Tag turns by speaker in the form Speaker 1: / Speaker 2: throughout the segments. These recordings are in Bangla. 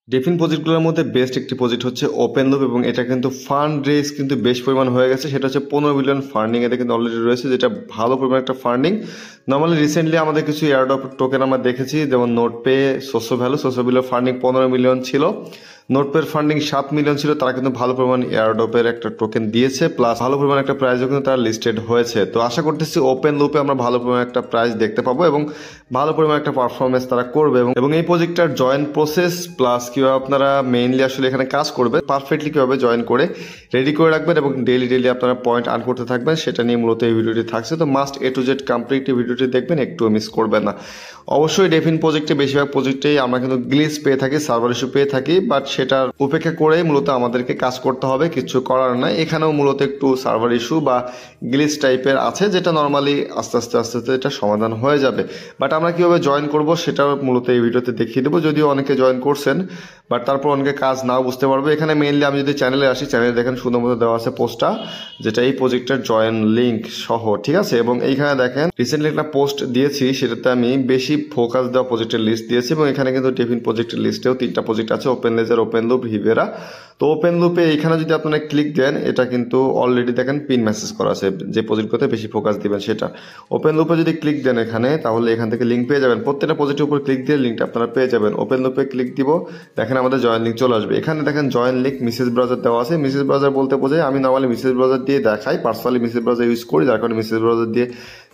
Speaker 1: ডেফিন প্রজেক্টগুলোর মধ্যে বেস্ট একটি প্রজেক্ট হচ্ছে ওপেন লুপ এবং এটা কিন্তু ফান্ড রেজ কিন্তু বেশ পরিমাণ হয়ে গেছে। সেটা হচ্ছে 15 মিলিয়ন ফান্ডিং এতে কিন্তু অলরেডি রয়েছে, যেটা ভালো পরিমাণ একটা ফান্ডিং। নর্মালি রিসেন্টলি আমাদের কিছু এয়ারড্রপ টোকেন আমরা দেখেছি, যেমন নোটপে, সোশ্যোভ্যালু ফান্ডিং 15 মিলিয়ন ছিল, নোটপের ফান্ডিং 7 মিলিয়ন ছিল। তারা কিন্তু ভালো পরিমাণ এয়ারড্রপের একটা টোকেন দিয়েছে, প্লাস ভালো পরিমাণ একটা প্রাইজও কিন্তু তারা লিস্টেড হয়েছে। তো আশা করতেছি ওপেন লুপে আমরা ভালো পরিমাণ একটা প্রাইজ দেখতে পাবো এবং ভালো পরিমাণ একটা পারফরমেন্স তারা করবে। এবং এই প্রজেক্টটার জয়েন প্রসেস প্লাস কীভাবে আপনারা মেইনলি আসলে এখানে কাজ করবে, পারফেক্টলি কীভাবে জয়েন করে রেডি করে রাখবেন এবং ডেইলি আপনারা পয়েন্ট আর্ন করতে থাকবেন, সেটা নিয়ে মূলত এই ভিডিওটি থাকছে। তো must A to Z complete ভিডিওটি দেখবেন, একটুও মিস করবেন না। অবশ্যই ডেফিন প্রজেক্টে বেশিরভাগ প্রজেক্টেই আমরা কিন্তু গ্লিচ পেয়ে থাকি, সার্ভার ইস্যু পেয়ে থাকি, বাট সেটার উপেক্ষা করেই মূলত আমাদেরকে কাজ করতে হবে, কিছু করার নাই। এখানেও মূলত একটু সার্ভার ইস্যু বা গ্লিচ টাইপের আছে, যেটা নর্মালি আস্তে আস্তে এটা সমাধান হয়ে যাবে। বাট আমরা কীভাবে জয়েন করব সেটাও মূলত এই ভিডিওতে দেখিয়ে দেবো। যদিও অনেকে জয়েন করছেন, বাট তারপর অনেকে কাজ নাও বুঝতে পারবে। এখানে মেইনলি আমি যদি চ্যানেলে আসি, চ্যানেলে দেখেন সুন্দর মতো দেওয়া আছে পোস্টটা, যেটা এই প্রজেক্টের জয়েন লিঙ্ক সহ, ঠিক আছে। এবং এইখানে দেখেন রিসেন্টলি একটা পোস্ট দিয়েছি, সেটাতে আমি বেশি ফোকাস দেওয়া প্রজেক্টের লিস্ট দিয়েছি। এবং এখানে কিন্তু ডেফিন প্রজেক্টের লিস্টেও 3টা প্রজেক্ট আছে, ওপেন লেজার, ওপেন লুপ, হিভেরা। তো ওপেন লুপে এইখানে যদি আপনারা ক্লিক দেন, এটা কিন্তু অলরেডি দেখেন পিন মেসেজ করা আছে, যে প্রজেক্টগুলোতে বেশি ফোকাস দিবেন সেটা। ওপেন লুপে যদি ক্লিক দেন এখানে, তাহলে এখান থেকে লিঙ্ক পেয়ে যাবেন। প্রত্যেকটা প্রজেক্টের উপর ক্লিক দিয়ে লিঙ্কটা আপনারা পেয়ে যাবেন। ওপেন লুপে ক্লিক দিব, দেখেন আমাদের জয়েন লিঙ্ক চলে আসবে। এখানে দেখেন জয়েন লিঙ্ক মেসেজ ব্রাউজার দেওয়া আছে। মেসেজ ব্রাউজার বলতে বোঝায়, আমি নর্মালি মেসেজ ব্রাউজার দিয়ে দেখাই, পার্সোনালি মেসেজ ব্রাউজার ইউজ করি, যার কারণে মেসেজ ব্রাউজার দিয়ে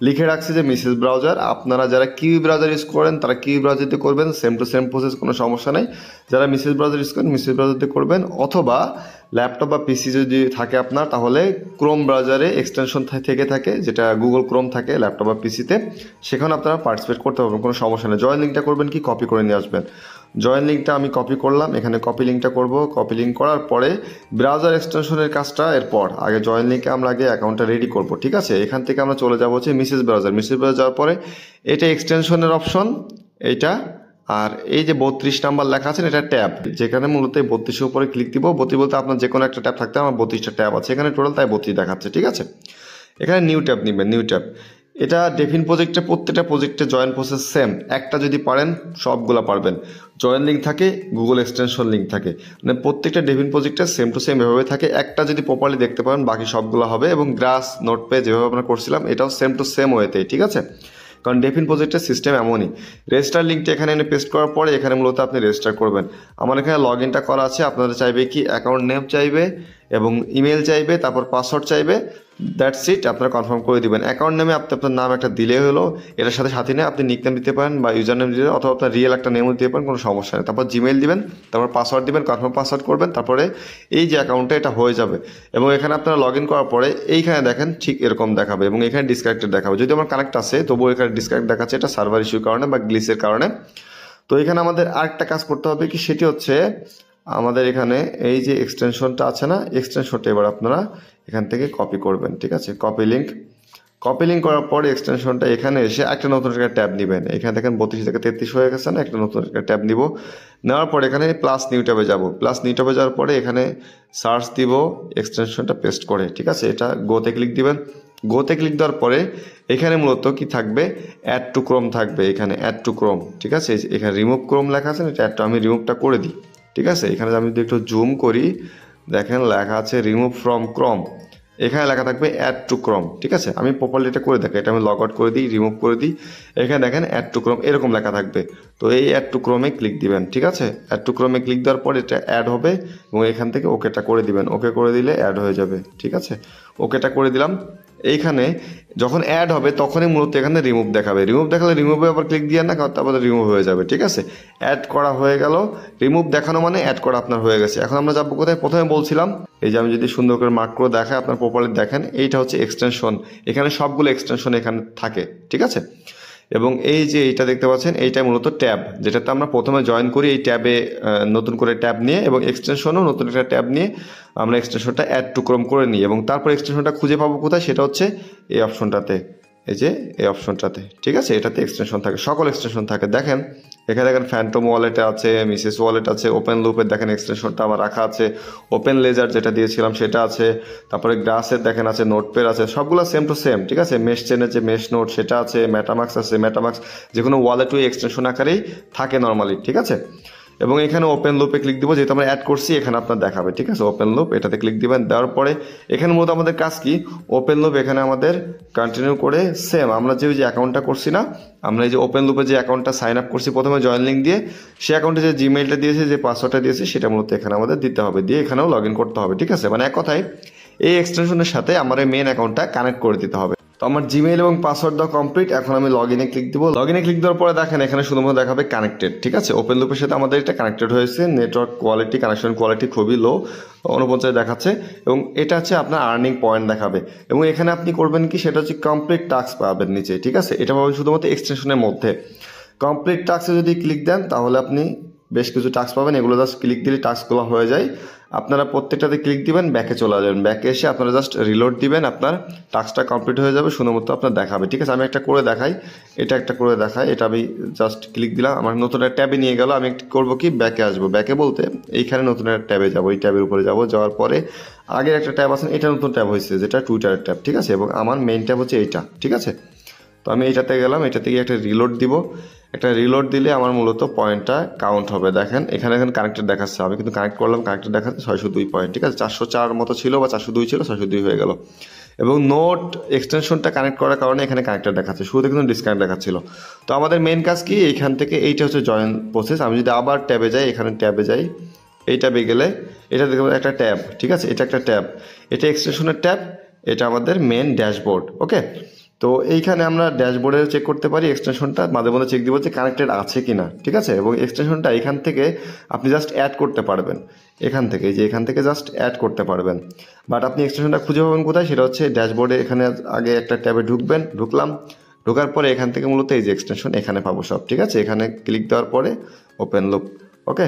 Speaker 1: লিখে রাখছি যে মেসেজ ব্রাউজার। আপনারা যারা কিউ ব্রাউজার ইউজ করেন তারা কিউ ব্রাউজার দিয়ে করবেন, সেম টু সেম প্রসেস, কোনো সমস্যা নেই। যারা মেসেজ ব্রাউজার ইউজ করেন মেসেজ ব্রাউজার দিয়ে করবেন, অথবা ল্যাপটপ বা পিসি যদি থাকে আপনার, তাহলে ক্রোম ব্রাউজারে এক্সটেনশন থেকে থাকে, যেটা গুগল ক্রোম থাকে ল্যাপটপ বা পিসিতে, সেখানে আপনারা পার্টিসিপেট করতে পারবেন, কোনো সমস্যা নেই। জয়েন লিঙ্কটা করবেন কি, কপি করে নিয়ে আসবেন। জয়েন লিঙ্কটা আমি কপি করলাম, এখানে কপি লিঙ্কটা করব। কপি লিঙ্ক করার পরে ব্রাউজার এক্সটেনশনের কাজটা এরপর, আগে জয়েন লিঙ্কে আমরা আগে অ্যাকাউন্টটা রেডি করব, ঠিক আছে। এখান থেকে আমরা চলে যাবো হচ্ছে মেসেজ ব্রাউজার। মেসেজ ব্রাউজার যাওয়ার পরে এটা এক্সটেনশনের অপশন, এইটা, আর এই যে 32 নাম্বার লেখা আছে এটা ট্যাব, যেখানে মূলত 32-এর উপরে ক্লিক দিব। 32 বলতে আপনার যে কোনো একটা ট্যাব থাকতে, আমার 32টা ট্যাব আছে এখানে টোটাল, তাই 32 দেখাচ্ছে, ঠিক আছে। এখানে নিউ ট্যাব নেবেন, নিউ ট্যাব। এটা ডেফিন প্রজেক্টে প্রত্যেকটা প্রজেক্টে জয়েন প্রসেস সেম, একটা যদি পারেন সবগুলা পারবেন। জয়েন লিঙ্ক থাকে, গুগল এক্সটেনশন লিঙ্ক থাকে, মানে প্রত্যেকটা ডেফিন প্রজেক্টে সেম টু সেম এভাবে থাকে। একটা যদি প্রপারলি দেখতে পারেন বাকি সবগুলো হবে। এবং গ্রাস, নোটপে যেভাবে আমরা করছিলাম এটাও সেম টু সেম ওয়েতেই, ঠিক আছে। কারণ ডেফিন প্রজেক্টের সিস্টেম এমনই। রেজিস্টার লিঙ্কটা এখানে এনে পেস্ট করার পরে এখানে মূলত আপনি রেজিস্টার করবেন। আমার এখানে লগ ইনটা করা আছে, আপনাদের চাইবে কি অ্যাকাউন্ট নেম চাইবে এবং ইমেল চাইবে, তারপর পাসওয়ার্ড চাইবে, দ্যাটস ইট। আপনারা কনফার্ম করে দিবেন। অ্যাকাউন্ট নেমে আপনি আপনার নাম একটা দিলে হলো, এটার সাথে সাথে নিয়ে আপনি নিকনেম দিতে পারেন বা ইউজার নেম দিতে, অথবা আপনার রিয়েল একটা নেমও দিতে পারেন, কোনো সমস্যা নেই। তারপর জিমেল দিবেন, তারপর পাসওয়ার্ড দিবেন, কনফার্ম পাসওয়ার্ড করবেন, তারপরে এই যে অ্যাকাউন্টটা এটা হয়ে যাবে। এবং এখানে আপনারা লগ ইন করার পরে এইখানে দেখেন ঠিক এরকম দেখাবে এবং এখানে ডিসকানেক্টেড দেখাবে। যদি আমার কানেক্ট আছে তবুও এখানে ডিসকানেক্ট দেখাচ্ছে, এটা সার্ভার ইস্যুর কারণে বা গ্লিচের কারণে। তো এখানে আমাদের আরেকটা কাজ করতে হবে কি, সেটি হচ্ছে আমাদের এখানে এই যে এক্সটেনশনটা আছে না, এক্সটেনশনটা এবার আপনারা এখান থেকে কপি করবেন, ঠিক আছে। কপি লিঙ্ক করার পরে এক্সটেনশনটা এখানে এসে একটা নতুন একটা ট্যাব নেবেন। এখানে দেখেন 32 থেকে 33 হয়ে গেছে না, একটা নতুন একটা ট্যাব নিব। নেওয়ার পরে এখানে প্লাস নিউ ট্যাবে যাব। প্লাস নিউ ট্যাবে যাওয়ার পরে এখানে সার্চ দিব এক্সটেনশনটা পেস্ট করে, ঠিক আছে। এটা গোতে ক্লিক দিবেন। গোতে ক্লিক দেওয়ার পরে এখানে মূলত কি থাকবে, অ্যাড টু ক্রোম থাকবে, এখানে অ্যাড টু ক্রোম, ঠিক আছে। এখানে রিমুভ ক্রোম লেখা আছে না, এটা অ্যাড টু, আমি রিমুভটা করে দিই, ঠিক আছে। এখানে আমি যদি একটু জুম করি, দেখেন লেখা আছে রিমুভ ফ্রম ক্রোম, এখানে লেখা থাকবে অ্যাড টু ক্রোম, ঠিক আছে। আমি প্রপারলি এটা করে দেখি, এটা আমি লগ আউট করে দিই, রিমুভ করে দিই। এখানে দেখেন অ্যাড টু ক্রোম এরকম লেখা থাকবে। তো এই অ্যাড টু ক্রোমে ক্লিক দিবেন, ঠিক আছে। অ্যাড টু ক্রোমে ক্লিক দেওয়ার পর এটা অ্যাড হবে এবং এখান থেকে ওকেটা করে দিবেন। ওকে করে দিলে অ্যাড হয়ে যাবে, ঠিক আছে। ওকেটা করে দিলাম। এইখানে যখন অ্যাড হবে তখনই মূলত এখানে রিমুভ দেখাবে। রিমুভ দেখালে রিমুভে আবার ক্লিক দিয়ে না, তারপরে রিমুভ হয়ে যাবে, ঠিক আছে। অ্যাড করা হয়ে গেল, রিমুভ দেখানো মানে অ্যাড করা আপনার হয়ে গেছে। এখন আমরা যাবো কোথায়, প্রথমে বলছিলাম এই যে আমি যদি সুন্দর করে মার্ক করে দেখাই, আপনার প্রপারলি দেখেন, এইটা হচ্ছে এক্সটেনশন। এখানে সবগুলো এক্সটেনশন এখানে থাকে, ঠিক আছে। এবং এই যে এইটা দেখতে পাচ্ছেন, এইটা মূলত ট্যাব, যেটাতে আমরা প্রথমে জয়েন করি। এই ট্যাবে নতুন করে ট্যাব নিয়ে এবং এক্সটেনশনও নতুন একটা ট্যাব নিয়ে আমরা এক্সটেনশনটা অ্যাড টু ক্রোম করে নিই। এবং তারপর এক্সটেনশনটা খুঁজে পাবো কোথায়, সেটা হচ্ছে এই অপশনটাতে, এই যে এই অপশনটাতে, ঠিক আছে। এটাতে এক্সটেনশন থাকে, সকল এক্সটেনশন থাকে। দেখেন এখানে দেখেন ফ্যান্টম ওয়ালেটে আছে, মিসেস ওয়ালেট আছে, ওপেন লুপের দেখেন এক্সটেনশনটা আমার রাখা আছে, ওপেন লেজার যেটা দিয়েছিলাম সেটা আছে, তারপরে গ্রাসের দেখেন আছে, নোটপের আছে, সবগুলো সেম টু সেম, ঠিক আছে। মেশ চেনের যে মেশ নোট সেটা আছে, মেটামাক্স আছে, মেটামাক্স যে কোনো ওয়ালেটই এক্সটেনশন আকারেই থাকে নর্মালি, ঠিক আছে। এবং এখানে ওপেন লুপে ক্লিক দিব, যেহেতু আমরা অ্যাড করছি এখানে আপনার দেখাবে, ঠিক আছে। ওপেন লুপ এটাতে ক্লিক দিবেন, দেওয়ার পরে এখানে মূলত আমাদের কাজ কি, ওপেন লুপ এখানে আমাদের কন্টিনিউ করে সেম আমরা যে অ্যাকাউন্টটা করছি না, আমরা এই যে ওপেন লুপে যে অ্যাকাউন্টটা সাইন আপ করছি প্রথমে জয়েন লিঙ্ক দিয়ে, সেই অ্যাকাউন্টে যে জিমেইলটা দিয়েছে, যে পাসওয়ার্ডটা দিয়েছে, সেটা মূলত এখানে আমাদের দিতে হবে, দিয়ে এখানেও লগ ইন করতে হবে, ঠিক আছে। মানে এক কথায় এই এক্সটেনশনের সাথে আমার এই মেন অ্যাকাউন্টটা কানেক্ট করে দিতে হবে। তো আমার জিমেইল এবং পাসওয়ার্ড দেওয়া কমপ্লিট। এখন আমি লগ ইনে ক্লিক দিব। লগ ইনে ক্লিক দেওয়ার পরে দেখেন এখানে শুধুমাত্র দেখাবে কানেক্টেড, ঠিক আছে। ওপেন লুপের সাথে আমাদের এটা কানেক্টেড হয়েছে। নেটওয়ার্ক কোয়ালিটি, কানেকশন কোয়ালিটি খুবই লো, 49 দেখাচ্ছে। এবং এটা হচ্ছে আপনার আর্নিং পয়েন্ট দেখাবে। এবং এখানে আপনি করবেন কি, সেটা হচ্ছে কমপ্লিট টাস্ক পাবেন নিচে, ঠিক আছে। এটা পাবেন শুধুমাত্র এক্সটেনশনের মধ্যে। কমপ্লিট টাস্কে যদি ক্লিক দেন তাহলে আপনি বেশ কিছু টাস্ক পাবেন। এগুলো জাস্ট ক্লিক দিলে টাস্কগুলো হয়ে যায়। আপনারা প্রত্যেকটাতে ক্লিক দিবেন, ব্যাকে চলে যাবেন। ব্যাকে এসে আপনারা জাস্ট রিলোড দিবেন, আপনার টাস্কটা কমপ্লিট হয়ে যাবে, শুধুমাত্র আপনার দেখাবে, ঠিক আছে। আমি একটা করে দেখাই, এটা একটা করে দেখাই। এটা আমি জাস্ট ক্লিক দিলাম, আমার নতুন একটা ট্যাবে নিয়ে গেল। আমি করবো কি, ব্যাকে আসবো। ব্যাকে বলতে এইখানে নতুন একটা ট্যাবে যাবো, এই ট্যাবের উপরে যাবো। যাওয়ার পরে আগের একটা ট্যাব আছে, এটা নতুন ট্যাব হয়েছে, যেটা টুইটারের ট্যাব, ঠিক আছে। এবং আমার মেইন ট্যাব হচ্ছে এইটা, ঠিক আছে। তো আমি এইটাতে গেলাম, এটা থেকে একটা রিলোড দিব। একটা রিলোড দিলে আমার মূলত পয়েন্টটা কাউন্ট হবে। দেখেন এখানে কানেক্টেড দেখাচ্ছে, আমি কিন্তু কানেক্ট করলাম, কানেক্টেড দেখাচ্ছে 602 পয়েন্ট, ঠিক আছে। 404 মতো ছিল বা 402 ছিল, 602 হয়ে গেল। এবং নোট এক্সটেনশনটা কানেক্ট করার কারণে এখানে কানেক্টেড দেখাচ্ছে, শুরুতে কিন্তু ডিসকানেক্ট দেখাচ্ছিল। তো আমাদের মেন কাজ কি, এইখান থেকে এইটা হচ্ছে জয়েন প্রসেস। আমি যদি আবার ট্যাবে যাই, এখানে ট্যাবে যাই, এই ট্যাবে গেলে এটা দেখবেন একটা ট্যাব, ঠিক আছে। এটা একটা ট্যাব, এটা এক্সটেনশনের ট্যাব, এটা আমাদের মেন ড্যাশবোর্ড, ওকে। তো এইখানে আমরা ড্যাশবোর্ডে চেক করতে পারি এক্সটেনশনটা, মাঝে মধ্যে চেক দিব যে কানেক্টেড আছে কিনা, ঠিক আছে। এবং এক্সটেনশনটা এখান থেকে আপনি জাস্ট অ্যাড করতে পারবেন, এখান থেকে, যে এখান থেকে জাস্ট অ্যাড করতে পারবেন। বাট আপনি এক্সটেনশনটা খুঁজে পাবেন কোথায়, সেটা হচ্ছে ড্যাশবোর্ডে। এখানে আগে একটা ট্যাবে ঢুকবেন, ঢুকলাম, ঢোকার পরে এখান থেকে মূলত এই যে এক্সটেনশন এখানে পাবো সব, ঠিক আছে। এখানে ক্লিক দেওয়ার পরে ওপেন লুপ, ওকে,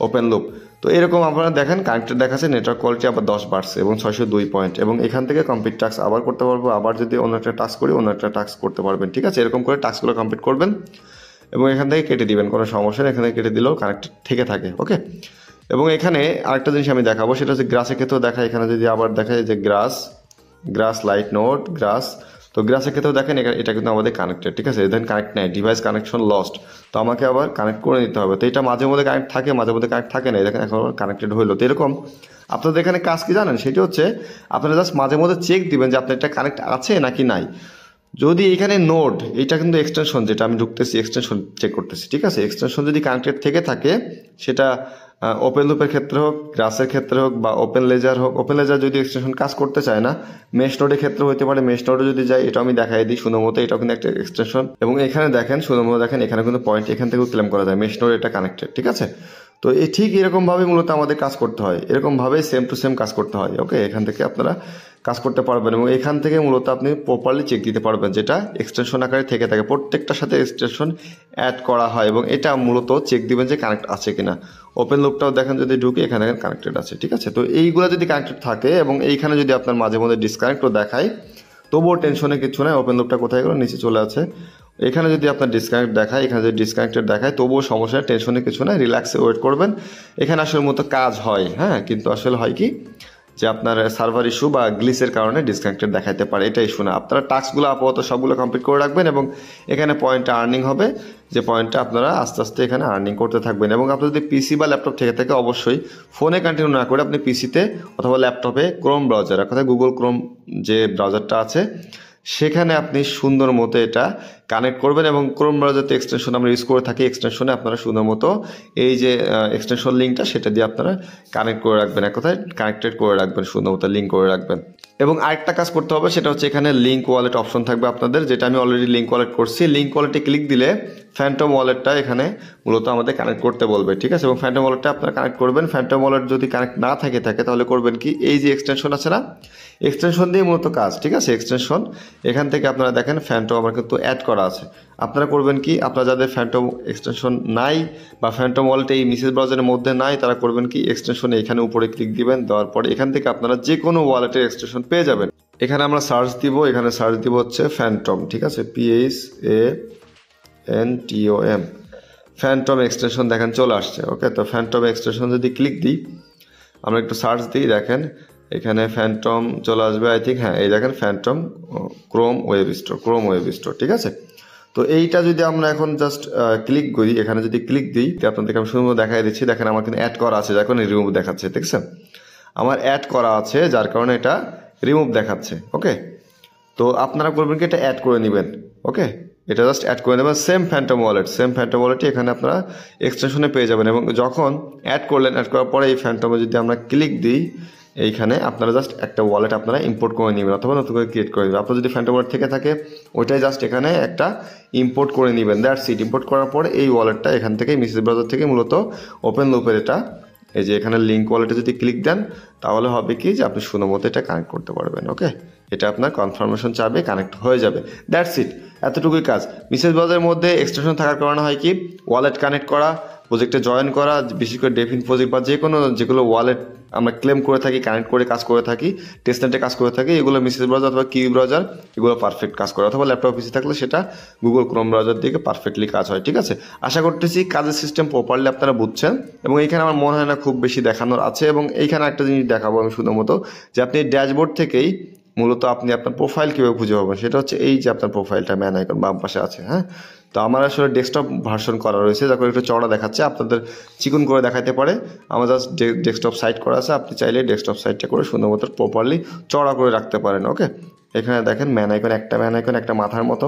Speaker 1: ওপেন লুপ। তো এরকম আপনারা দেখেন কানেক্টেড দেখাচ্ছে, নেটওয়ার্ক কোয়ালিটি আবার 10 বাড়ছে এবং 602 পয়েন্ট। এবং এখান থেকে কমপ্লিট টাস্ক আবার করতে পারবো, আবার যদি অন্য একটা টাস্ক করি অন্য একটা টাস্ক করতে পারবেন, ঠিক আছে। এরকম করে টাস্কগুলো কমপ্লিট করবেন এবং এখান থেকে কেটে দিবেন, কোনো সমস্যা নেই। এখানে কেটে দিলেও কানেক্টেড থেকে থাকে, ওকে। এবং এখানে আরেকটা জিনিস আমি দেখাবো, সেটা হচ্ছে গ্রাসের ক্ষেত্রেও দেখায়। এখানে যদি আবার দেখায় যে গ্রাস লাইট নোট গ্রাস, তো গ্রাসের ক্ষেত্রেও দেখেন এটা কিন্তু আমাদের কানেক্টেড, ঠিক আছে। দেন কানেক্ট নেই, ডিভাইস কানেকশন লস্ট, তো আমাকে আবার কানেক্ট করে নিতে হবে। তো এটা মাঝে মধ্যে কানেক্ট থাকে, মাঝে মধ্যে কানেক্ট থাকে না। দেখেন এখন কানেক্টেড হইলো। তো এরকম আপনাদের এখানে কাজ কি জানেন, সেটি হচ্ছে আপনারা জাস্ট মাঝে মধ্যে চেক দিবেন যে আপনার এটা কানেক্ট আছে নাকি নাই। যদি এখানে নোড, এটা কিন্তু এক্সটেনশন, যেটা আমি ঢুকতেছি এক্সটেনশন চেক করতেছি, ঠিক আছে। এক্সটেনশন যদি কানেক্টেড থেকে থাকে, সেটা ওপেন লুপের ক্ষেত্রে হোক, গ্রাসের ক্ষেত্রে হোক, বা ওপেন লেজার হোক। ওপেন লেজার যদি এক্সটেনশন কাজ করতে চায় না, মেশ নোডের ক্ষেত্রে হতে পারে। মেশ নোডে যদি যাই, এটা আমি দেখাই দিই শুধুমাত্র, এটাও কিন্তু একটা এক্সটেনশন। এবং এখানে দেখেন শুধুমাত্র দেখেন এখানে কিন্তু পয়েন্ট এখান থেকেও ক্লেম করা যায়, মেশ নোড এটা কানেক্টেড, ঠিক আছে। তো এই ঠিক এরকমভাবে মূলত আমাদের কাজ করতে হয়, এরকমভাবেই সেম টু সেম কাজ করতে হয়, ওকে। এখান থেকে আপনারা কাজ করতে পারবেন এবং এখান থেকে মূলত আপনি প্রপারলি চেক দিতে পারবেন, যেটা এক্সটেনশন আকারে থেকে থাকে। প্রত্যেকটার সাথে এক্সটেনশন অ্যাড করা হয় এবং এটা মূলত চেক দিবেন যে কানেক্ট আছে কিনা। ওপেন লুপটাও দেখেন যদি ঢুকে, এখানে দেখেন কানেক্টেড আছে, ঠিক আছে। তো এইগুলো যদি কানেক্টেড থাকে এবং এইখানে যদি আপনার মাঝে মধ্যে ডিসকানেক্টও দেখায়, তবুও টেনশনে কিছু নয়। ওপেন লুপটা কোথায় গেলো, নিচে চলে আছে। এখানে যদি আপনার ডিসকানেক্ট দেখায়, এখানে যদি ডিসকানেক্টেড দেখায়, তবুও সমস্যা, টেনশনে কিছু নয়, রিল্যাক্সে ওয়েট করবেন। এখানে আসলে মতো কাজ হয়, হ্যাঁ, কিন্তু আসলে হয় কি যে আপনার সার্ভার ইস্যু বা গ্লিচের কারণে ডিসকানেক্টেড দেখাইতে পারে, এটা ইস্যু না। আপনারা টাস্কগুলো আপাতত সবগুলো কমপ্লিট করে রাখবেন এবং এখানে পয়েন্টটা আর্নিং হবে, যে পয়েন্টটা আপনারা আস্তে আস্তে এখানে আর্নিং করতে থাকবেন। এবং আপনার যদি পিসি বা ল্যাপটপ থেকে থাকে, অবশ্যই ফোনে কন্টিনিউ না করে আপনি পিসিতে অথবা ল্যাপটপে ক্রোম ব্রাউজার, অর্থাৎ গুগল ক্রোম যে ব্রাউজারটা আছে, সেখানে আপনি সুন্দর মতো এটা কানেক্ট করবেন। এবং ক্রোম ব্রাউজারতে এক্সটেনশন আমরা ইউজ করে থাকি, এক্সটেনশনে আপনারা সুন্দর মতো এই যে এক্সটেনশন লিঙ্কটা, সেটা দিয়ে আপনারা কানেক্ট করে রাখবেন, এক কথায় কানেক্টেড করে রাখবেন, সুন্দর মতো লিঙ্ক করে রাখবেন। এবং আরেকটা কাজ করতে হবে, সেটা হচ্ছে এখানে লিঙ্ক ওয়ালেট অপশন থাকবে আপনাদের, যেটা আমি অলরেডি লিঙ্ক ওয়ালেট করছি। লিঙ্ক ওয়ালেটে ক্লিক দিলে ফ্যান্টম ওয়ালেটটা এখানে মূলত আমাদের কানেক্ট করতে বলবে, ঠিক আছে। এবং ফ্যান্টম ওয়ালেটটা আপনারা কানেক্ট করবেন। ফ্যান্টম ওয়ালেট যদি কানেক্ট না থাকে তাহলে করবেন কি, এই যে এক্সটেনশন আছে না, এক্সটেনশন দিয়ে মূলত কাজ, ঠিক আছে। এক্সটেনশন এখান থেকে আপনারা দেখেন ফ্যান্টম আমার কিন্তু অ্যাড করা আছে। আপনারা করবেন কি, আপনারা যাদের ফ্যান্টম এক্সটেনশন নাই বা ফ্যান্টম ওয়ালেটে এই মেসেজ ব্রাউজারের মধ্যে নাই, তারা করবেন কি, এক্সটেনশন এখানে উপরে ক্লিক দিবেন, দেওয়ার পরে এখান থেকে আপনারা যে কোনো ওয়ালেটের এক্সটেনশন পেয়ে যাবেন। এখানে আমরা সার্চ দিব, এখানে সার্চ দিব হচ্ছে ফ্যান্টম, ঠিক আছে, PHANTOM, ফ্যান্টম এক্সটেনশন দেখেন চলে আসছে, ওকে। তো ফ্যান্টম এক্সটেনশন যদি ক্লিক দিই, আমরা একটু সার্চ দিই, দেখেন এখানে ফ্যান্টম চলে আসবে, আই থিঙ্ক, হ্যাঁ, এই দেখেন ফ্যান্টম ক্রোম ওয়েব স্টোর, ঠিক আছে। তো এইটা যদি আমরা এখন জাস্ট ক্লিক করি, এখানে যদি ক্লিক দিই, আপনাদেরকে আমি শুধু দেখাই দিচ্ছি। দেখেন আমার কিন্তু অ্যাড করা আছে, এখন রিমুভ দেখাচ্ছে, দেখছেন আমার অ্যাড করা আছে, যার কারণে এটা রিমুভ দেখাচ্ছে। ওকে, তো আপনারা করবেন কি, এটা অ্যাড করে নেবেন। ওকে, এটা জাস্ট অ্যাড করে নেবেন। সেম ফ্যান্টম ওয়ালেটই এখানে আপনারা এক্সটেনশনে পেয়ে যাবেন। এবং যখন অ্যাড করলেন, অ্যাড করার পরে এই ফ্যান্টমে যদি আমরা ক্লিক দিই, এইখানে আপনারা জাস্ট একটা ওয়ালেট আপনারা ইম্পোর্ট করে নেবেন অথবা নতুন করে ক্রিয়েট করে নেবেন। আপনার যদি ফ্যান্টম ওয়ালেট থেকে থাকে, ওইটাই জাস্ট এখানে একটা ইম্পোর্ট করে নেবেন। That's it. ইম্পোর্ট করার পরে এই ওয়ালেটটা এখান থেকে মেসেজ ব্রাউজার থেকে মূলত ওপেন লুপের এটা, এই যে এখানে লিঙ্ক ওয়ালেটে যদি ক্লিক দেন, তাহলে হবে কি যে আপনি সুন্দর মতো এটা কানেক্ট করতে পারবেন। ওকে, এটা আপনার কনফার্মেশন চাবে, কানেক্ট হয়ে যাবে। দ্যাটস ইট, এতটুকুই কাজ। মেসেজ ব্রাউজারের মধ্যে এক্সটেনশন থাকার কারণে হয় কি, ওয়ালেট কানেক্ট করা, প্রজেক্টে জয়েন করা, বিশেষ করে ডেফিন প্রজেক্ট বা যেগুলো ওয়ালেট আমরা ক্লেম করে থাকি, কানেক্ট করে কাজ করে থাকি, টেস্টনেটে কাজ করে থাকি, এগুলো মেসেজ ব্রাউজার অথবা কিউ ব্রাউজার এগুলো পারফেক্ট কাজ করে। অথবা ল্যাপটপ পিসি থাকলে সেটা গুগল ক্রোম ব্রাউজার দিকে পারফেক্টলি কাজ হয়। ঠিক আছে, আশা করতেছি কাজের সিস্টেম প্রপারলি আপনারা বুঝছেন। এবং এইখানে আমার মনে হয় না খুব বেশি দেখানোর আছে। এবং এইখানে একটা জিনিস দেখাবো আমি শুধুমাত্র, যে আপনি ড্যাশবোর্ড থেকেই মূলত আপনি আপনার প্রোফাইল কীভাবে খুঁজে পাবেন, সেটা হচ্ছে এই যে আপনার প্রোফাইলটা ম্যান আইকন বাম পাশে আছে। হ্যাঁ, তো আমার আসলে ডেস্কটপ ভার্সন করা রয়েছে, যখন একটু চড়া দেখাচ্ছে, আপনাদের চিকন করে দেখাতে পারে। আমার জাস্ট ডেস্কটপ সাইট করা আছে, আপনি চাইলে ডেস্কটপ সাইটটা করে সুন্দর মতো প্রপারলি চড়া করে রাখতে পারেন। ওকে, এখানে দেখেন ম্যান আইকন, একটা মাথার মতো।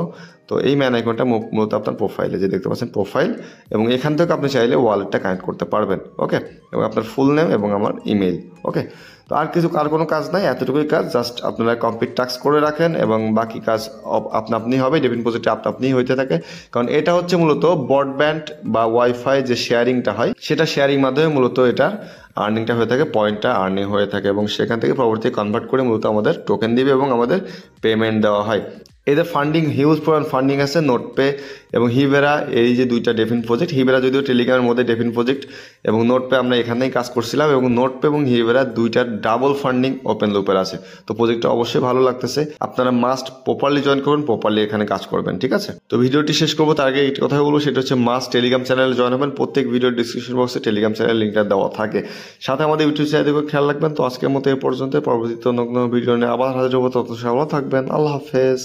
Speaker 1: তো এই ম্যান আইকনটা মূলত আপনার প্রোফাইলে যে দেখতে পাচ্ছেন প্রোফাইল, এবং এখান থেকে আপনি চাইলে ওয়ালেটটা কানেক্ট করতে পারবেন। ওকে, এবং আপনার ফুল নেম এবং আমার ইমেল। ওকে, তো আর কোনো কাজ নাই, এতটুকুই কাজ। জাস্ট আপনারা কমপ্লিট টাস্ক করে রাখেন এবং বাকি কাজ আপনি হবে, ডেফিন প্রজেক্টে আপনিই হইতে থাকে। কারণ এটা হচ্ছে মূলত ব্রডব্যান্ড বা ওয়াইফাই যে শেয়ারিংটা হয়, সেটা শেয়ারিং মাধ্যমে মূলত এটার আর্নিংটা হয়ে থাকে, পয়েন্টটা আর্নিং হয়ে থাকে, এবং সেখান থেকে পরবর্তী কনভার্ট করে মূলত আমাদের টোকেন দিবে এবং আমাদের পেমেন্ট দেওয়া হয়। এদের ফান্ডিং, হিউজ পরিমাণ ফান্ডিং আছে। নোটপে এবং হিবেরা, এই যে দুইটা ডেফিন প্রজেক্ট, হিবেরা যদিও টেলিগ্রামের মধ্যে ডেফিন প্রজেক্ট, এবং নোটপে আমরা এখানেই কাজ করছিলাম, এবং নোটপে এবং হিবেরা দুইটার ডাবল ফান্ডিং ওপেন লুপের আছে। তো প্রজেক্টটা অবশ্যই ভালো লাগতেছে, আপনারা মাস্ট প্রপারলি জয়েন করুন, প্রপারলি এখানে কাজ করবেন। ঠিক আছে, তো ভিডিওটি শেষ করবো তার আগে একটি কথা বলবো, সেটা হচ্ছে মাস্ট টেলিগ্রাম চ্যানেলে জয়েন হবেন। প্রত্যেক ভিডিওর ডিসক্রিপশন বক্সে টেলিগ্রাম চ্যানেলের লিঙ্কটা দেওয়া থাকে, সাথে আমাদের ইউটিউব চ্যানেলকে খেয়াল রাখবেন। তো আজকের মতো এ পর্যন্ত, পরবর্তীতে নতুন ভিডিও নিয়ে আবার হাজির হবো, তত ভালো থাকবেন। আল্লাহ হাফেজ।